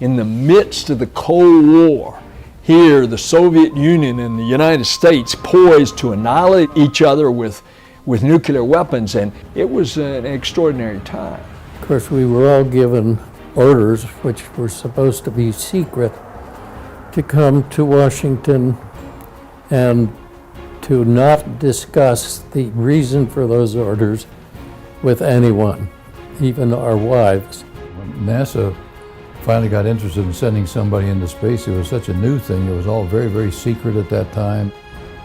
in the midst of the Cold War. Here, the Soviet Union and the United States poised to annihilate each other with nuclear weapons, and it was an extraordinary time. Of course, we were all given orders, which were supposed to be secret, to come to Washington and to not discuss the reason for those orders with anyone, even our wives. NASA finally got interested in sending somebody into space. It was such a new thing. It was all very, very secret at that time.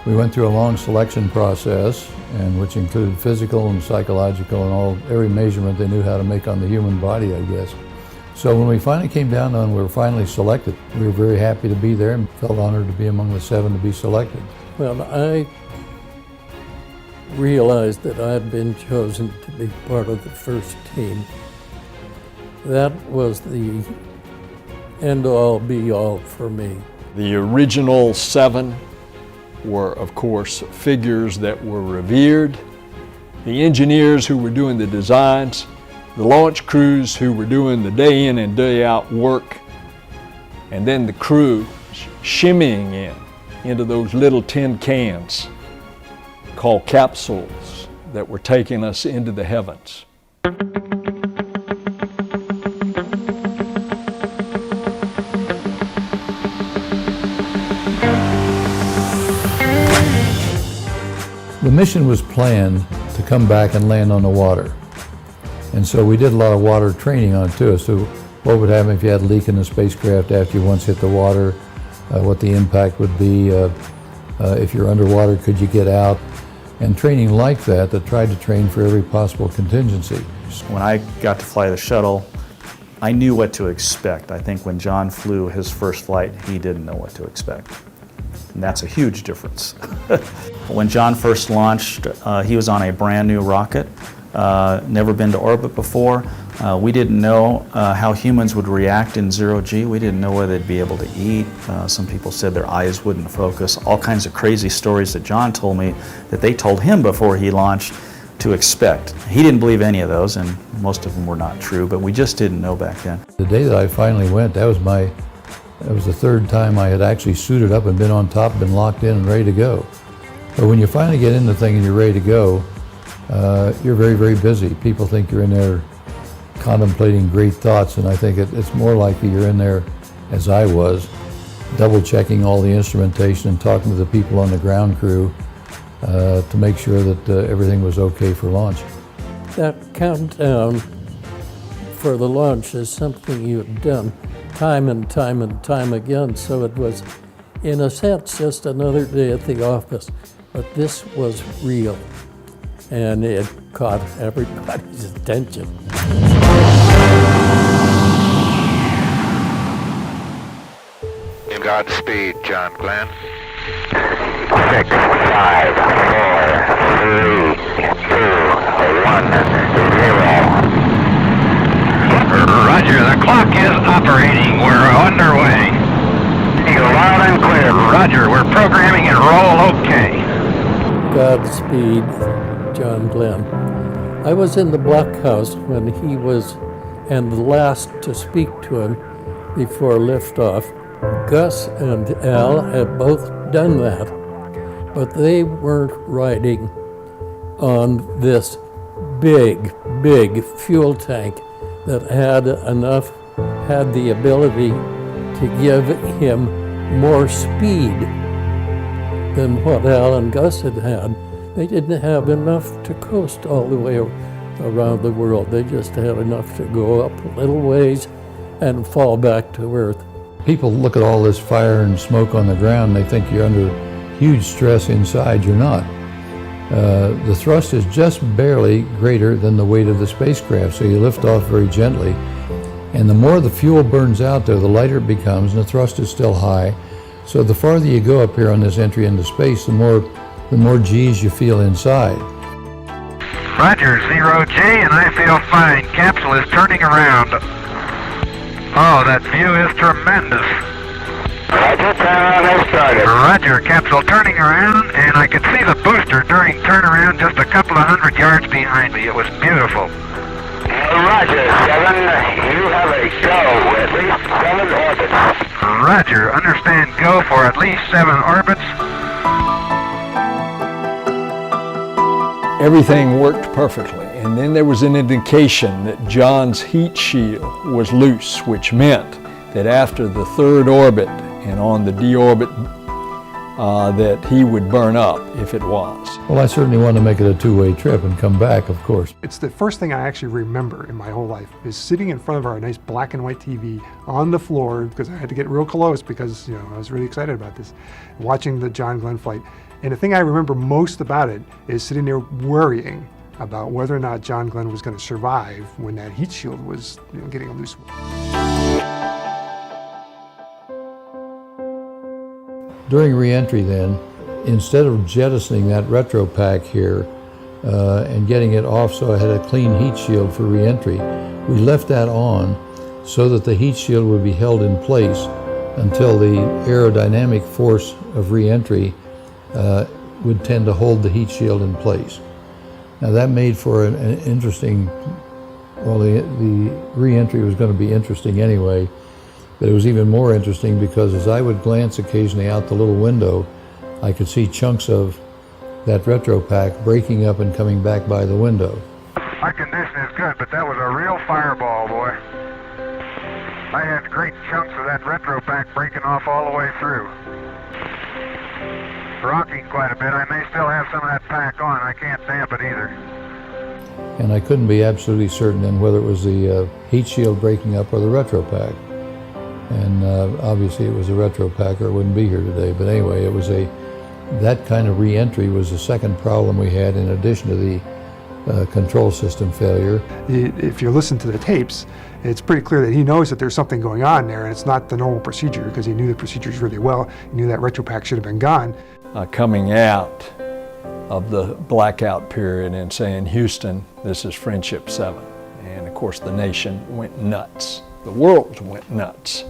We went through a long selection process, and which included physical and psychological and every measurement they knew how to make on the human body, I guess. So when we finally came down and we were finally selected, we were very happy to be there and felt honored to be among the 7 to be selected. When I realized that I had been chosen to be part of the first team, that was the end-all, be-all for me. The original 7 were, of course, figures that were revered, the engineers who were doing the designs, the launch crews who were doing the day in and day out work, and then the crew shimmying into those little tin cans called capsules that were taking us into the heavens. The mission was planned to come back and land on the water. And so we did a lot of water training on it too. So what would happen if you had a leak in the spacecraft after you once hit the water, what the impact would be, if you're underwater, could you get out? And training like that tried to train for every possible contingency. When I got to fly the shuttle, I knew what to expect. I think when John flew his first flight, he didn't know what to expect. And that's a huge difference. When John first launched, he was on a brand new rocket, never been to orbit before. We didn't know how humans would react in zero-G. We didn't know whether they'd be able to eat. Some people said their eyes wouldn't focus. All kinds of crazy stories that John told me that they told him before he launched to expect. He didn't believe any of those, and most of them were not true, but we just didn't know back then. The day that I finally went, that was the 3rd time I had actually suited up and been on top, been locked in and ready to go. But when you finally get in the thing and you're ready to go, you're very, very busy. People think you're in there contemplating great thoughts, and I think it's more likely you're in there, as I was, double checking all the instrumentation and talking to the people on the ground crew to make sure that everything was okay for launch. That countdown for the launch is something you had done time and time and time again, so it was, in a sense, just another day at the office. But this was real, and it caught everybody's attention. Godspeed, John Glenn. 6, 5, 4, 3, 2, 1, 0. Roger, the clock is operating. We're underway. You're loud and clear. Roger, we're programming and roll okay. Godspeed, John Glenn. I was in the blockhouse when he was, and the last to speak to him before liftoff. Gus and Al had both done that, but they weren't riding on this big, big fuel tank that had the ability to give him more speed than what Al and Gus had had. They didn't have enough to coast all the way around the world. They just had enough to go up a little ways and fall back to Earth. People look at all this fire and smoke on the ground and they think you're under huge stress inside. You're not. The thrust is just barely greater than the weight of the spacecraft, so you lift off very gently. And the more the fuel burns out there, the lighter it becomes, and the thrust is still high. So the farther you go up here on this entry into space, the more G's you feel inside. Roger, 0G, and I feel fine. Capsule is turning around. Oh, that view is tremendous. Roger, turn has started. Roger, capsule turning around, and I could see the booster during turnaround just a couple of 100 yards behind me. It was beautiful. Roger, 7. You have a go. At least 7 orbits. Roger, understand go for at least 7 orbits. Everything worked perfectly, and then there was an indication that John's heat shield was loose, which meant that after the 3rd orbit and on the deorbit that he would burn up if it was. Well, I certainly wanted to make it a two-way trip and come back, of course. It's the first thing I actually remember in my whole life is sitting in front of our nice black and white TV on the floor, because I had to get real close because I was really excited about this, watching the John Glenn flight. And the thing I remember most about it is sitting there worrying about whether or not John Glenn was going to survive when that heat shield was getting loose. During re-entry then, instead of jettisoning that retro pack here and getting it off so I had a clean heat shield for re-entry, we left that on so that the heat shield would be held in place until the aerodynamic force of re-entry would tend to hold the heat shield in place. Now that made for an interesting, well, the re-entry was going to be interesting anyway, but it was even more interesting because as I would glance occasionally out the little window, I could see chunks of that retro pack breaking up and coming back by the window. My condition is good, but that was a real fireball, boy. I had great chunks of that retro pack breaking off all the way through. Rocking quite a bit. I may still have some of that pack on. I can't damp it either. And I couldn't be absolutely certain then whether it was the heat shield breaking up or the retro pack. And obviously it was a retro pack or I wouldn't be here today. But anyway, it was that kind of re-entry was the second problem we had in addition to the control system failure. If you listen to the tapes, it's pretty clear that he knows that there's something going on there, and it's not the normal procedure because he knew the procedures really well. He knew that retro pack should have been gone. Coming out of the blackout period and saying, Houston, this is Friendship 7. And of course the nation went nuts. The world went nuts.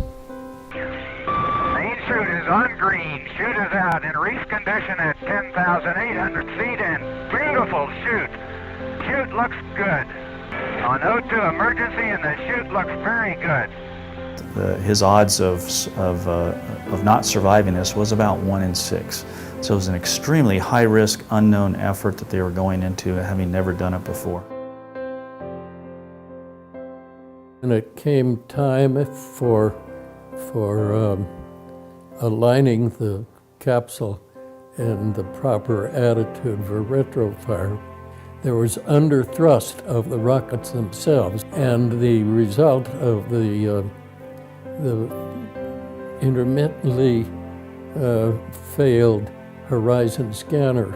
Main chute is on green. Chute is out in reef condition at 10,800 feet and beautiful chute. Chute looks good. On O2 emergency and the chute looks very good. His odds of not surviving this was about 1 in 6. So it was an extremely high-risk, unknown effort that they were going into, having never done it before. And it came time for aligning the capsule in the proper attitude for retrofire. There was under thrust of the rockets themselves, and the result of the intermittently failed horizon scanner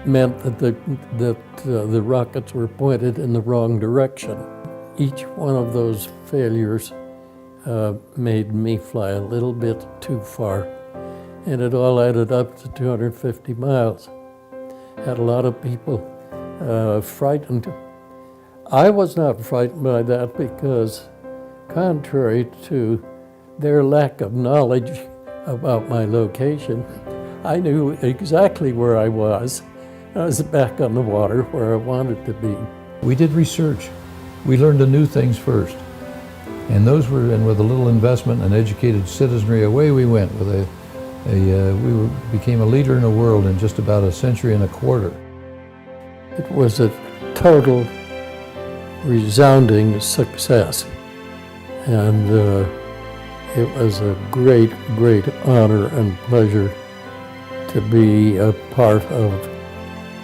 meant that the rockets were pointed in the wrong direction. Each one of those failures made me fly a little bit too far, and it all added up to 250 miles. Had a lot of people frightened. I was not frightened by that because, contrary to their lack of knowledge about my location, I knew exactly where I was. I was back on the water where I wanted to be. We did research. We learned the new things first. And those were, and with a little investment and educated citizenry, away we went with we became a leader in the world in just about a century and a quarter. It was a total, resounding success. And it was a great, great honor and pleasure to be a part of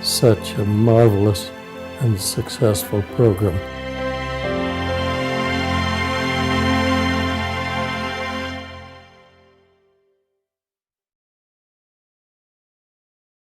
such a marvelous and successful program.